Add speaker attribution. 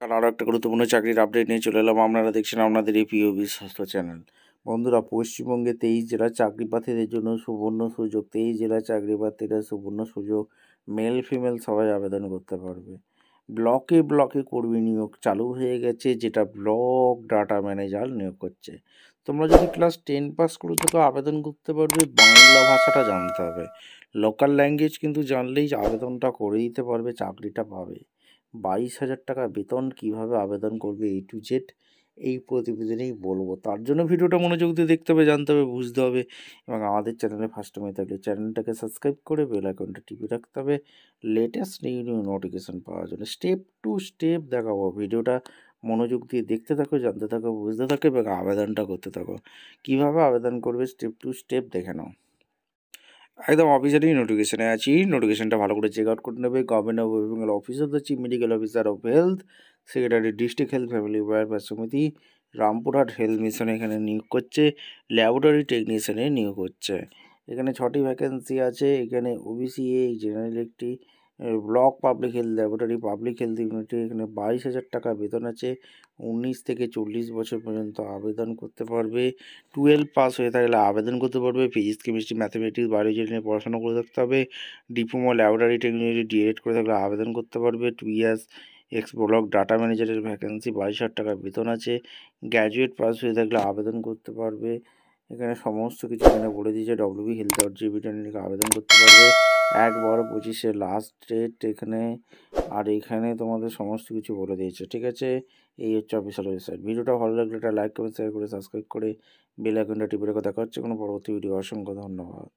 Speaker 1: আর আরও একটা গুরুত্বপূর্ণ চাকরির আপডেট নিয়ে চলে এলাম। আপনারা দেখছেন আপনাদের এই প্রিয় বিশ্বস্ত চ্যানেল। বন্ধুরা, পশ্চিমবঙ্গে 23 জেলার চাকরি প্রার্থীদের জন্য সুবর্ণ সুযোগ। 23 জেলার চাকরি প্রার্থীরা সুবর্ণ সুযোগ, মেল ফিমেল সবাই আবেদন করতে পারবে। ব্লকে ব্লকে কর্মী নিয়োগ চালু হয়ে গেছে, যেটা ব্লক ডাটা ম্যানেজার নিয়োগ করছে। তোমরা যদি ক্লাস 10 পাস করে থাকো আবেদন করতে পারবে। বাংলা ভাষাটা জানতে হবে, লোকাল ল্যাঙ্গুয়েজ কিন্তু জানলেই আবেদনটা করে দিতে পারবে, চাকরিটা পাবে। 22,000 টাকা বেতন। কিভাবে আবেদন করবে A to Z এই প্রতিবেদনেই বলবো। তার জন্য ভিডিওটা মনোযোগ দিয়ে দেখতে হবে, জানতে হবে, বুঝতে হবে এবং আমাদের চ্যানেলে ফার্স্ট টাইমে থাকলে চ্যানেলটাকে সাবস্ক্রাইব করে বেল আইকনটা টিপে রাখতে হবে লেটেস্ট নিউ নোটিফিকেশান পাওয়ার জন্য। স্টেপ টু স্টেপ দেখাবো, ভিডিওটা মনোযোগ দিয়ে দেখতে থাকো, জানতে থাকো, বুঝতে থাকো এবং আবেদনটা করতে থাকো। কীভাবে আবেদন করবে স্টেপ টু স্টেপ দেখে নাও। একদম অফিসিয়ালি নোটিফিকেশানে আছি, নোটিফিকেশানটা ভালো করে চেক আউট করে নেবে। Government of West Bengal office of the chief medical officer of health, secretary district health family welfare সমিতি, রামপুরহাট হেলথ মিশন এখানে নিয়োগ করছে। ল্যাবরেটরি টেকনিশিয়ানে নিয়োগ হচ্ছে। এখানে 6টি ভ্যাকেন্সি আছে। এখানে ওবিসি জেনারেল একটি, block public health laboratory public health ইউনিটে এখানে 22,000 টাকা বেতন আছে। 19 থেকে 40 বছর পর্যন্ত আবেদন করতে পারবে। 12 পাস হয়ে থাকলে আবেদন করতে পারবে। ফিজিক্স কেমিস্ট্রি ম্যাথামেটিক্স বায়োলজি নিয়ে পড়াশোনা করে থাকতে হবে। ডিপ্লোমা ল্যাবরেটরি টেকনোলজি ডিএড করে থাকলে আবেদন করতে পারবে। 2 ইয়ার্স এক্স ব্লক ডাটা ম্যানেজারের ভ্যাকেন্সি, 22,000 টাকা বেতন আছে। গ্র্যাজুয়েট পাস হয়ে থাকলে আবেদন করতে পারবে। এখানে সমস্ত কিছু এখানে বলে দিয়েছে। ডব্লিউবি হেলথ ডট জিবিটা নিয়ে আবেদন করতে পারবে। 1/12/25 লাস্ট ডেট এখানে। আর এখানে তোমাদের সমস্ত কিছু বলে দিয়েছে, ঠিক আছে। এই হচ্ছে অফিসিয়াল ওয়েবসাইট। ভিডিওটা ভালো লাগলে একটা লাইক করে, শেয়ার করে, সাবস্ক্রাইব করে বেল আইকনটা টিপে রেখে দেখা হচ্ছে কোনো পরবর্তী ভিডিও। অসংখ্য ধন্যবাদ।